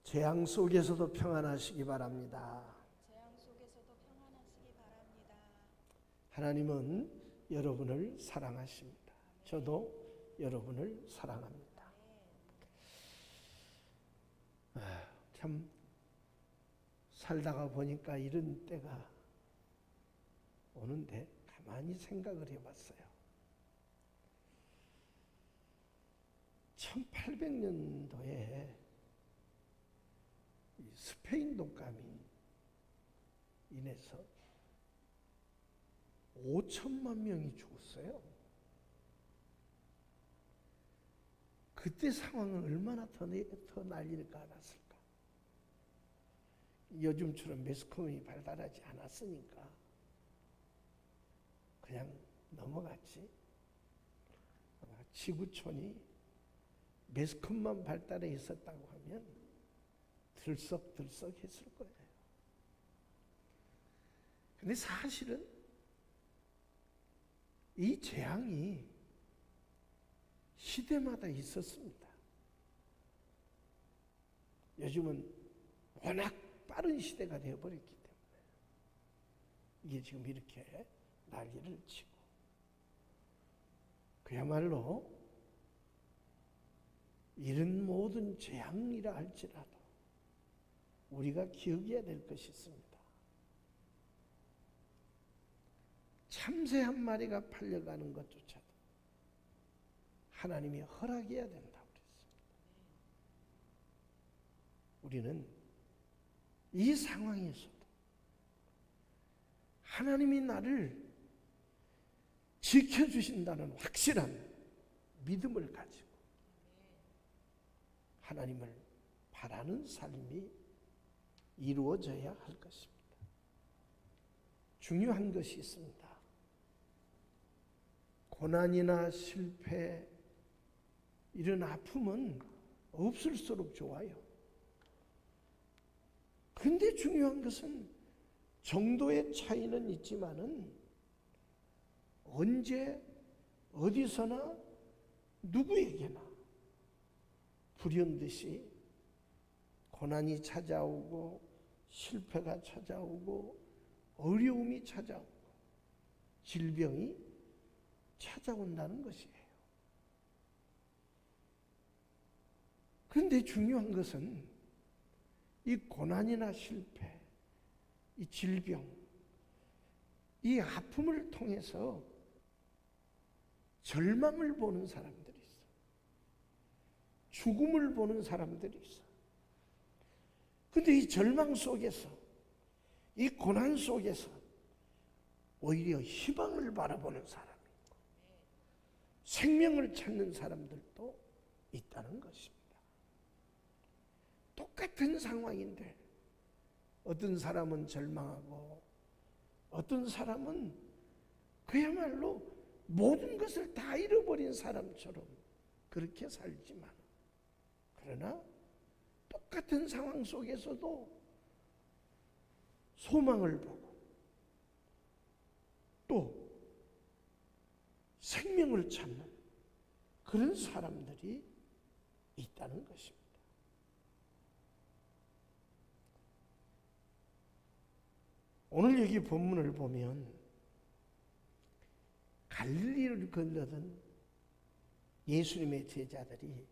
재앙 속에서도 평안하시기 바랍니다. 재앙 속에서도 평안하시기 바랍니다. 하나님은 여러분을 사랑하십니다. 저도 여러분을 사랑합니다. 참 살다가 보니까 이런 때가 오는데 가만히 생각을 해봤어요. 1800년도에 스페인 독감이 인해서 5천만 명이 죽었어요. 그때 상황은 얼마나 더 난리가 났을까. 요즘처럼 매스컴이 발달하지 않았으니까 그냥 넘어갔지. 지구촌이 매스컴만 발달해 있었다고 하면 들썩들썩 했을 거예요. 근데 사실은 이 재앙이 시대마다 있었습니다. 요즘은 워낙 빠른 시대가 되어버렸기 때문에 이게 지금 이렇게 난리를 치고, 그야말로 이런 모든 재앙이라 할지라도 우리가 기억해야 될 것이 있습니다. 참새 한 마리가 팔려가는 것조차도 하나님이 허락해야 된다고 그랬습니다. 우리는 이 상황에서도 하나님이 나를 지켜주신다는 확실한 믿음을 가지고 하나님을 바라는 삶이 이루어져야 할 것입니다. 중요한 것이 있습니다. 고난이나 실패, 이런 아픔은 없을수록 좋아요. 근데 중요한 것은 정도의 차이는 있지만은 언제 어디서나 누구에게나 불현듯이 고난이 찾아오고 실패가 찾아오고 어려움이 찾아오고 질병이 찾아온다는 것이에요. 그런데 중요한 것은 이 고난이나 실패, 이 질병, 이 아픔을 통해서 절망을 보는 사람들이 있어. 죽음을 보는 사람들이 있어. 그런데 이 절망 속에서, 이 고난 속에서 오히려 희망을 바라보는 사람이 있고 생명을 찾는 사람들도 있다는 것입니다. 똑같은 상황인데 어떤 사람은 절망하고 어떤 사람은 그야말로 모든 것을 다 잃어버린 사람처럼 그렇게 살지만, 그러나 똑같은 상황 속에서도 소망을 보고 또 생명을 찾는 그런 사람들이 있다는 것입니다. 오늘 여기 본문을 보면 갈릴리를 건너던 예수님의 제자들이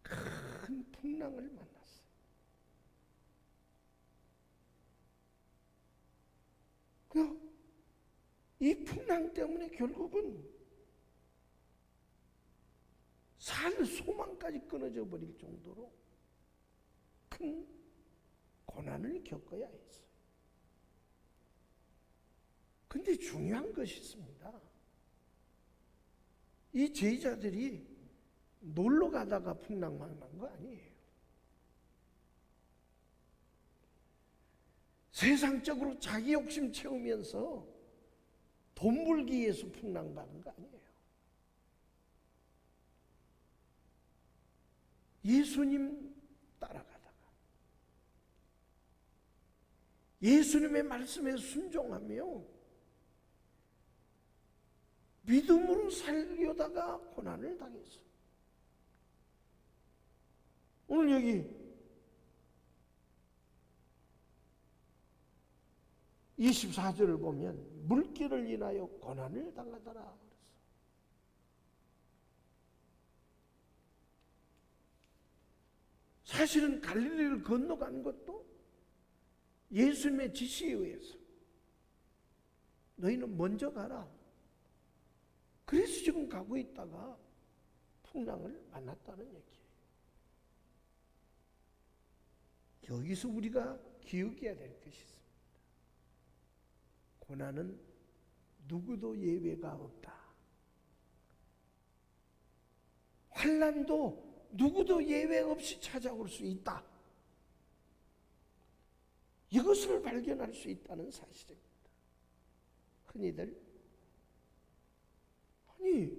큰 풍랑을 만났어요. 이 풍랑 때문에 결국은 살 소망까지 끊어져 버릴 정도로 큰 고난을 겪어야 했어요. 근데 중요한 것이 있습니다. 이 제자들이 놀러 가다가 풍랑 만난 거 아니에요. 세상적으로 자기 욕심 채우면서 돈 벌기 위해서 풍랑 받은 거 아니에요. 예수님 따라가다가 예수님의 말씀에 순종하며 믿음으로 살려다가 고난을 당했어요. 오늘 여기 24절을 보면 물길을 인하여 고난을 당하더라. 사실은 갈릴리를 건너간 것도 예수님의 지시에 의해서 너희는 먼저 가라. 그래서 지금 가고 있다가 풍랑을 만났다는 얘기예요. 여기서 우리가 기억해야 될 것이 있습니다. 고난은 누구도 예외가 없다. 환난도 누구도 예외 없이 찾아올 수 있다. 이것을 발견할 수 있다는 사실입니다. 흔히들 아니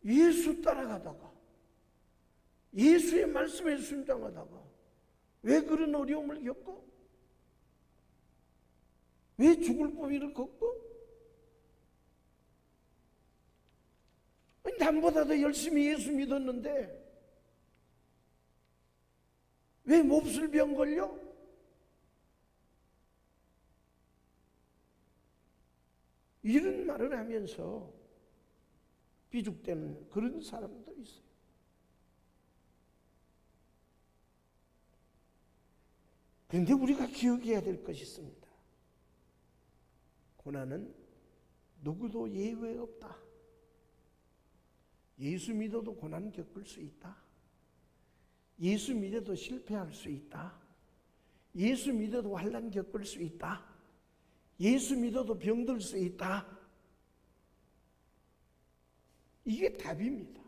예수 따라가다가 예수의 말씀에 순종하다가 왜 그런 어려움을 겪어? 왜 죽을 범위를 걷고? 남보다 더 열심히 예수 믿었는데 왜 몹쓸 병 걸려? 이런 말을 하면서 비죽대는 그런 사람도 있어요. 그런데 우리가 기억해야 될 것이 있습니다. 고난은 누구도 예외 없다. 예수 믿어도 고난 겪을 수 있다. 예수 믿어도 실패할 수 있다. 예수 믿어도 환난 겪을 수 있다. 예수 믿어도 병들 수 있다. 이게 답입니다.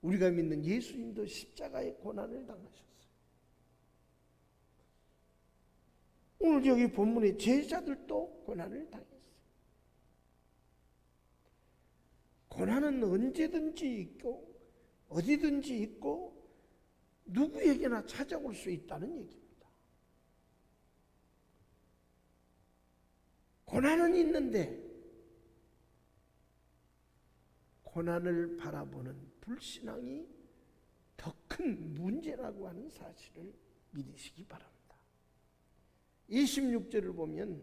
우리가 믿는 예수님도 십자가의 고난을 당하셨어요. 오늘 여기 본문의 제자들도 고난을 당했어요. 고난은 언제든지 있고 어디든지 있고 누구에게나 찾아올 수 있다는 얘기입니다. 고난은 있는데 고난을 바라보는 불신앙이 더 큰 문제라고 하는 사실을 믿으시기 바랍니다. 26절을 보면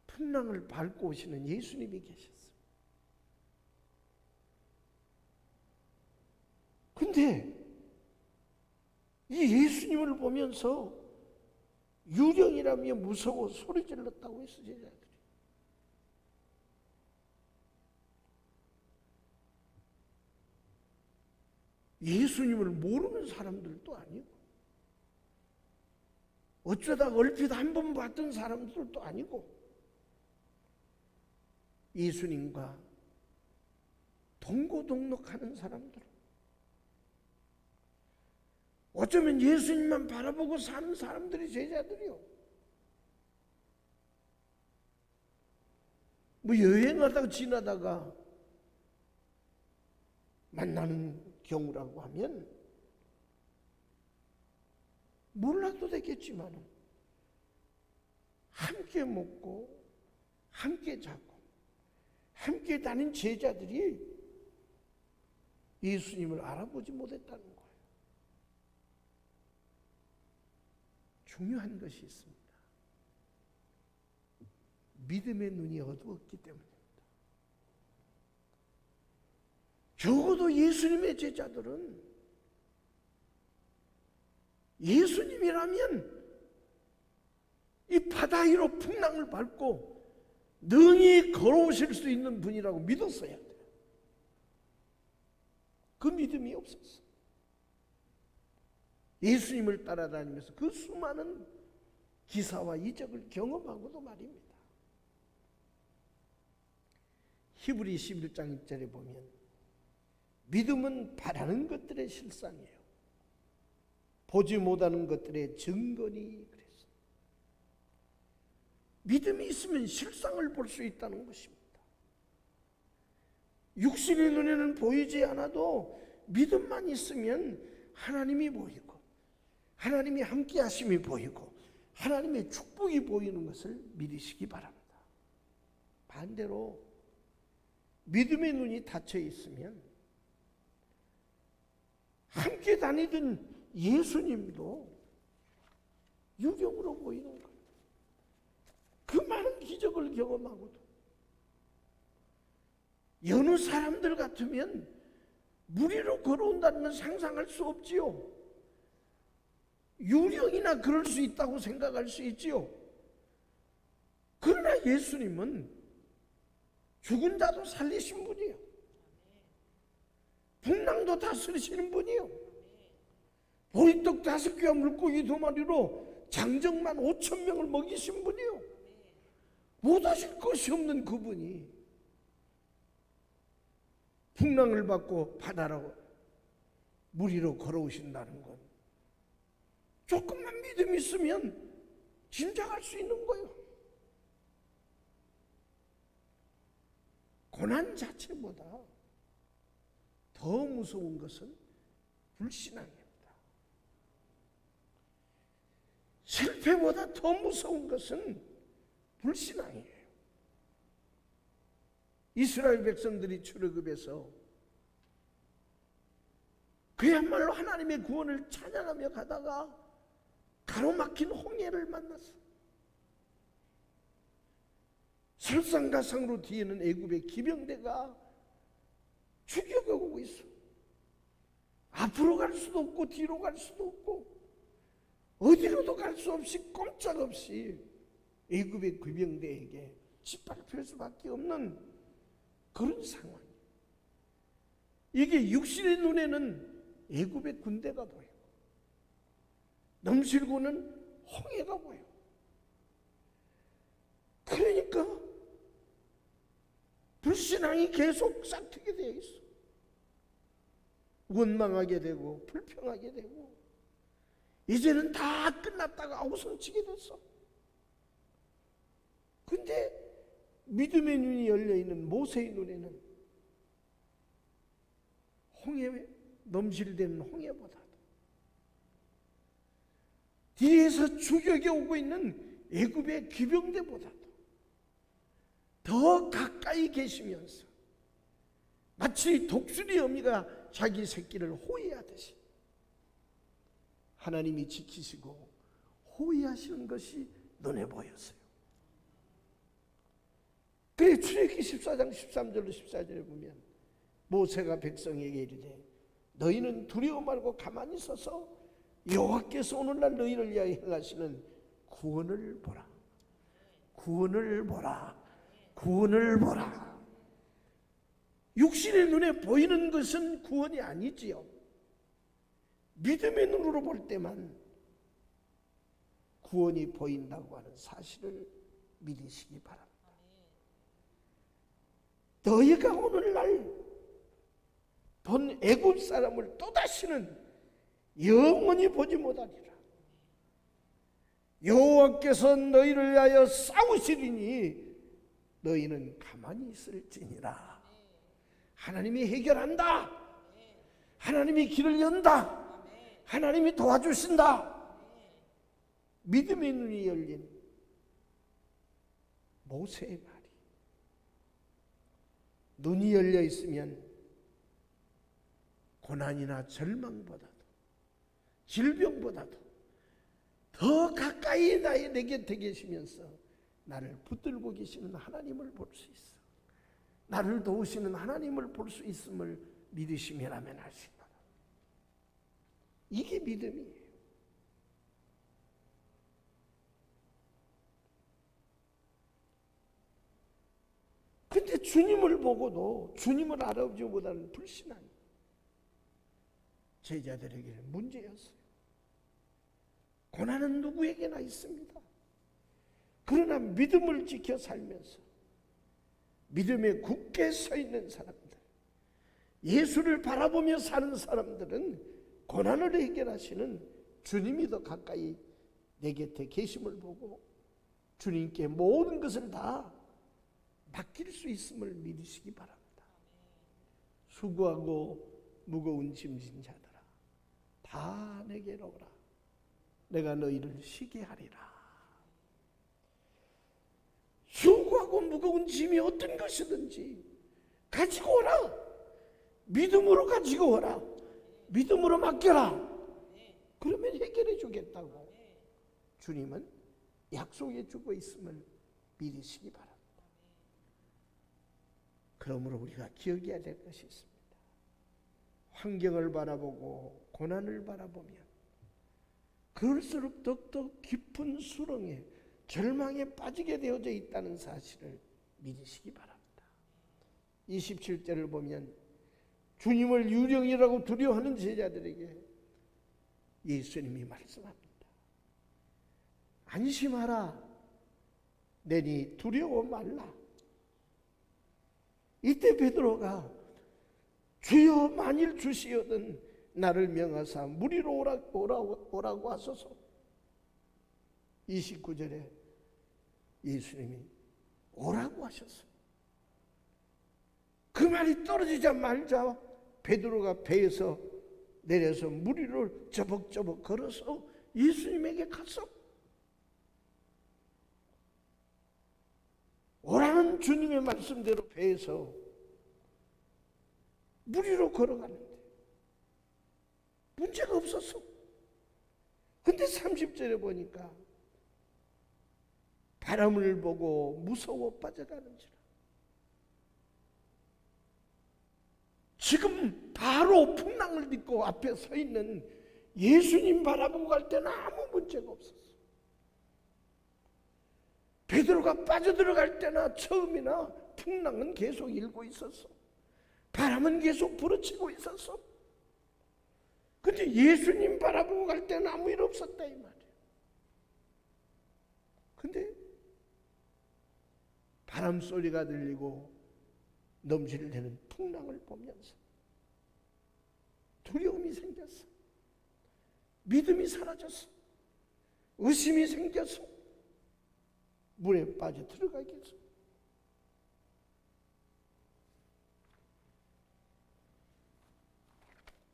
풍랑을 밟고 오시는 예수님이 계셨어요. 근데 이 예수님을 보면서 유령이라며 무서워 소리 질렀다고 했어요, 제자들이. 예수님을 모르는 사람들도 아니고 어쩌다 얼핏 한 번 봤던 사람들도 아니고 예수님과 동고동락하는 사람들, 어쩌면 예수님만 바라보고 사는 사람들이 제자들이요. 뭐 여행하다가 지나다가 만나는 경우라고 하면 몰라도 되겠지만 함께 먹고 함께 자고 함께 다닌 제자들이 예수님을 알아보지 못했다는 거예요. 중요한 것이 있습니다. 믿음의 눈이 어두웠기 때문입니다. 적어도 예수님의 제자들은 예수님이라면 이 바다 위로 풍랑을 밟고 능히 걸어오실 수 있는 분이라고 믿었어야 돼요. 그 믿음이 없었어. 예수님을 따라다니면서 그 수많은 기사와 이적을 경험하고도 말입니다. 히브리 11장 1절에 보면 믿음은 바라는 것들의 실상이에요. 보지 못하는 것들의 증거니 그랬어. 믿음이 있으면 실상을 볼 수 있다는 것입니다. 육신의 눈에는 보이지 않아도 믿음만 있으면 하나님이 보이고 하나님이 함께 하심이 보이고 하나님의 축복이 보이는 것을 믿으시기 바랍니다. 반대로 믿음의 눈이 닫혀 있으면 함께 다니던 예수님도 유령으로 보이는 거예요. 그 많은 기적을 경험하고도 여느 사람들 같으면 물 위로 걸어온다는 건 상상할 수 없지요. 유령이나 그럴 수 있다고 생각할 수 있지요. 그러나 예수님은 죽은 자도 살리신 분이에요. 풍랑도 다스리시는 분이에요. 보리떡 5개와 물고기 2마리로 장정만 5,000명을 먹이신 분이에요. 못하실 것이 없는 그분이 풍랑을 받고 바다로 물 위로 걸어오신다는 건 조금만 믿음이 있으면 짐작할 수 있는 거예요. 고난 자체보다 더 무서운 것은 불신앙입니다. 실패보다 더 무서운 것은 불신앙이에요. 이스라엘 백성들이 출애굽에서 그야말로 하나님의 구원을 찬양하며 가다가 가로막힌 홍해를 만났어. 설상가상으로 뒤에는 애굽의 기병대가 추격하고 있어. 앞으로 갈 수도 없고 뒤로 갈 수도 없고 어디로도 갈 수 없이 꼼짝없이 애굽의 기병대에게 짓밟힐 수밖에 없는 그런 상황. 이게 육신의 눈에는 애굽의 군대가 보여. 넘실고는 홍해가 보여. 그러니까 불신앙이 계속 싹트게 되어 있어. 원망하게 되고 불평하게 되고 이제는 다 끝났다가 아우성치게 됐어. 근데 믿음의 눈이 열려있는 모세의 눈에는 홍해, 넘실대는 홍해보다도 뒤에서 추격이 오고 있는 애굽의 기병대보다도 더 가까이 계시면서 마치 독수리 어미가 자기 새끼를 호위하듯이 하나님이 지키시고 호위하시는 것이 눈에 보였어요. 그래 출애굽기 14장 13절로 14절에 보면 모세가 백성에게 이르되 너희는 두려워 말고 가만히 서서 여호와께서 오늘날 너희를 위하여 행하시는 구원을 보라. 구원을 보라. 구원을 보라. 육신의 눈에 보이는 것은 구원이 아니지요. 믿음의 눈으로 볼 때만 구원이 보인다고 하는 사실을 믿으시기 바랍니다. 너희가 오늘날 본 애굽 사람을 또다시는 영원히 보지 못하리라. 여호와께서 너희를 위하여 싸우시리니 너희는 가만히 있을지니라. 하나님이 해결한다. 하나님이 길을 연다. 하나님이 도와주신다. 믿음의 눈이 열린 모세의 말이 눈이 열려 있으면 고난이나 절망보다도 질병보다도 더 가까이 내 곁에 계시면서 나를 붙들고 계시는 하나님을 볼 수 있어. 나를 도우시는 하나님을 볼 수 있음을 믿으시면 하면 하시기 바랍니다. 이게 믿음이에요. 근데 주님을 보고도 주님을 알아보지 못하는 불신앙이 제자들에게는 문제였어요. 고난은 누구에게나 있습니다. 그러나 믿음을 지켜 살면서 믿음에 굳게 서 있는 사람들, 예수를 바라보며 사는 사람들은 고난을 해결하시는 주님이 더 가까이 내 곁에 계심을 보고 주님께 모든 것을 다 맡길 수 있음을 믿으시기 바랍니다. 수고하고 무거운 짐진 자들아 다 내게로 오라. 내가 너희를 쉬게 하리라. 수고하고 무거운 짐이 어떤 것이든지 가지고 오라. 믿음으로 가지고 오라. 믿음으로 맡겨라. 그러면 해결해 주겠다고 주님은 약속해 주고 있음을 믿으시기 바랍니다. 그러므로 우리가 기억해야 될 것이 있습니다. 환경을 바라보고 고난을 바라보면 그럴수록 더욱더 깊은 수렁에 절망에 빠지게 되어져 있다는 사실을 믿으시기 바랍니다. 27절을 보면 주님을 유령이라고 두려워하는 제자들에게 예수님이 말씀합니다. 안심하라. 내니 두려워 말라. 이때 베드로가 주여 만일 주시거든 나를 명하사 무리로 오라고 하소서. 29절에 예수님이 오라고 하셨어요. 그 말이 떨어지자마자 베드로가 배에서 내려서 무리를 저벅저벅 걸어서 예수님에게 갔어. 오라는 주님의 말씀대로 배에서 무리로 걸어가는데 문제가 없었어. 근데 30절에 보니까 바람을 보고 무서워 빠져가는지라. 지금 바로 풍랑을 딛고 앞에 서 있는 예수님 바라보고 갈 때는 아무 문제가 없었어. 베드로가 빠져들어갈 때나 처음이나 풍랑은 계속 일고 있었어. 바람은 계속 부러치고 있었어. 근데 예수님 바라보고 갈 때는 아무 일 없었다 이 말이야. 근데 바람 소리가 들리고 넘실대는 풍랑을 보면서 두려움이 생겼어. 믿음이 사라졌어. 의심이 생겼어. 물에 빠져 들어가겠어.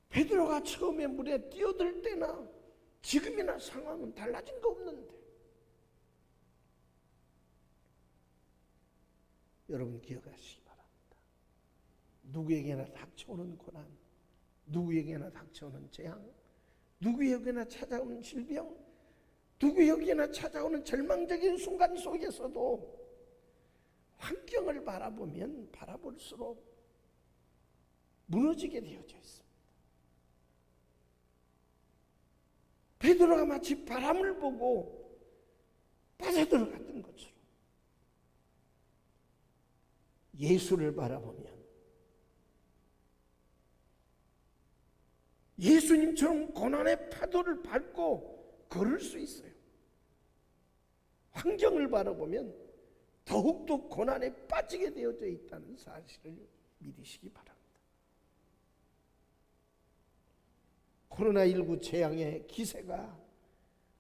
베드로가 처음에 물에 뛰어들 때나 지금이나 상황은 달라진 거 없는데 여러분 기억하시기 바랍니다. 누구에게나 닥쳐오는 고난, 누구에게나 닥쳐오는 재앙, 누구에게나 찾아오는 질병, 누구에게나 찾아오는 절망적인 순간 속에서도 환경을 바라보면 바라볼수록 무너지게 되어져 있습니다. 베드로가 마치 바람을 보고 빠져들어갔던 것처럼 예수를 바라보면 예수님처럼 고난의 파도를 밟고 걸을 수 있어요. 환경을 바라보면 더욱더 고난에 빠지게 되어져 있다는 사실을 믿으시기 바랍니다. 코로나19 재앙의 기세가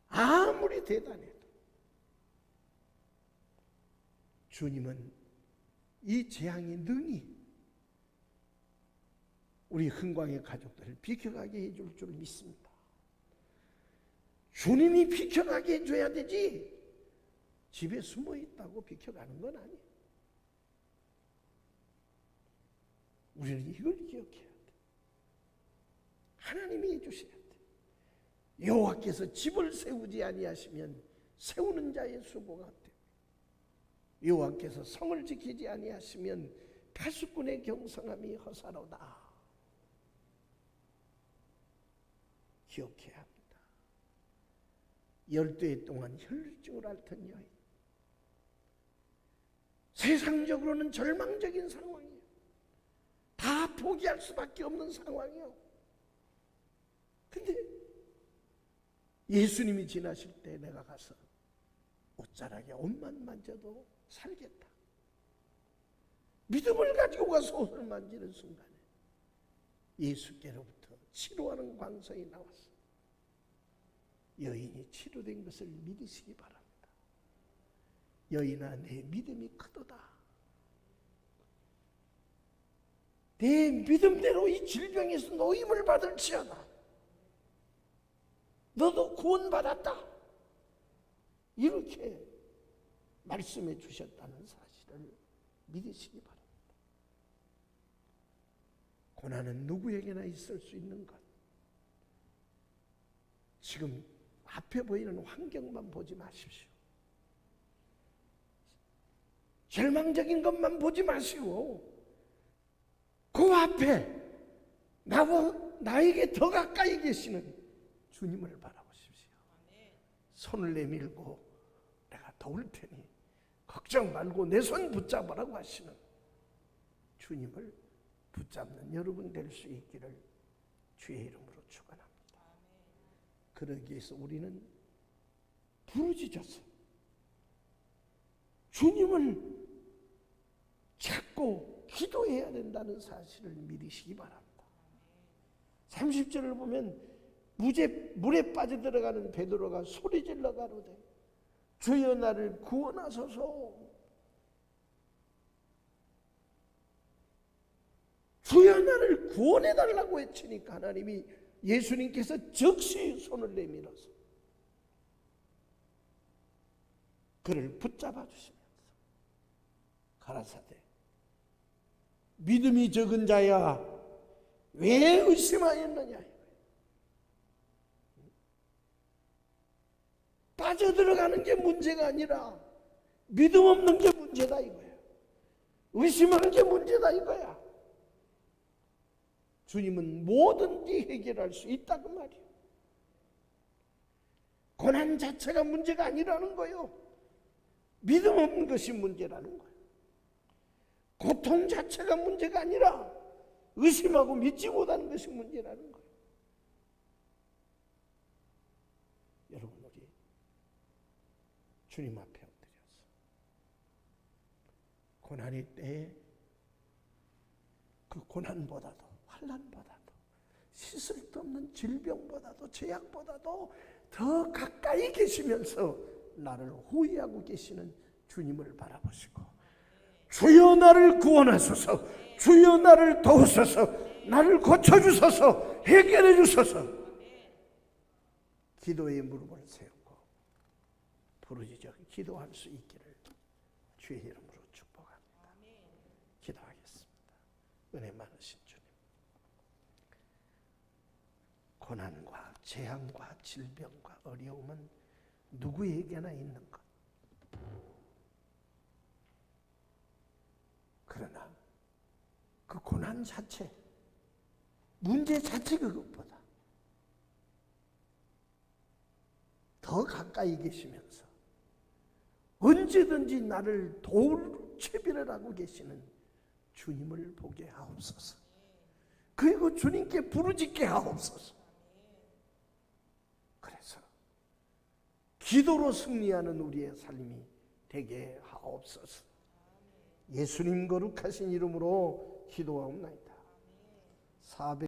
아무리 대단해도 주님은 이 재앙이 능히 우리 흥광의 가족들을 비켜가게 해줄 줄 믿습니다. 주님이 비켜가게 해줘야 되지 집에 숨어 있다고 비켜가는 건 아니에요. 우리는 이걸 기억해야 돼. 하나님이 해주셔야 돼. 여호와께서 집을 세우지 아니하시면 세우는 자의 수고가 돼. 여호와께서 성을 지키지 아니하시면 파수꾼의 경성함이 허사로다. 기억해야 합니다. 12해 동안 혈증을 앓던 여인, 세상적으로는 절망적인 상황이에요. 다 포기할 수밖에 없는 상황이에요. 근데 예수님이 지나실 때 내가 가서 옷자락에 옷만 만져도 살겠다. 믿음을 가지고 가서 옷을 만지는 순간에 예수께로부터 치료하는 광선이 나왔어. 여인이 치료된 것을 믿으시기 바랍니다. 여인아, 내 믿음이 크도다. 내 믿음대로 이 질병에서 노임을 받을지어다. 너도 구원받았다. 이렇게 말씀해 주셨다는 사실을 믿으시기 바랍니다. 고난은 누구에게나 있을 수 있는 것. 지금 앞에 보이는 환경만 보지 마십시오. 절망적인 것만 보지 마시고 그 앞에 나에게 더 가까이 계시는 주님을 바라보십시오. 손을 내밀고 내가 도울 테니 걱정 말고 내 손 붙잡으라고 하시는 주님을 붙잡는 여러분 될 수 있기를 주의 이름으로 축원합니다. 그러기 위해서 우리는 부르짖어서 주님을 찾고 기도해야 된다는 사실을 믿으시기 바랍니다. 30절을 보면 물에 빠져들어가는 베드로가 소리질러 가로되 주여 나를 구원하소서. 주여 나를 구원해달라고 외치니까 하나님이 예수님께서 즉시 손을 내밀어서 그를 붙잡아 주시면서 가라사대 믿음이 적은 자야 왜 의심하였느냐. 빠져들어가는 게 문제가 아니라 믿음 없는 게 문제다 이거야. 의심하는 게 문제다 이거야. 주님은 뭐든지 해결할 수 있다고 말이에요. 고난 자체가 문제가 아니라는 거예요. 믿음 없는 것이 문제라는 거예요. 고통 자체가 문제가 아니라 의심하고 믿지 못하는 것이 문제라는 거예요. 여러분 우리 주님 앞에 엎드려서 고난의 때에 그 고난보다도 환난보다도 씻을 수 없는 질병보다도 죄악보다도 더 가까이 계시면서 나를 호위하고 계시는 주님을 바라보시고 주여 나를 구원하소서, 주여 나를 도우소서, 나를 고쳐주소서, 해결해 주소서. 기도의 무릎을 세우고 부르짖어 기도할 수 있기를 주의 이름으로 축복합니다. 기도하겠습니다. 은혜 많으신 주님, 고난과 재앙과 질병과 어려움은 누구에게나 있는 것. 그러나 그 고난 자체, 문제 자체 그것보다 더 가까이 계시면서 언제든지 나를 도울 채비를 하고 계시는 주님을 보게 하옵소서. 그리고 주님께 부르짖게 하옵소서. 그래서 기도로 승리하는 우리의 삶이 되게 하옵소서. 예수님 거룩하신 이름으로 기도하옵나이다.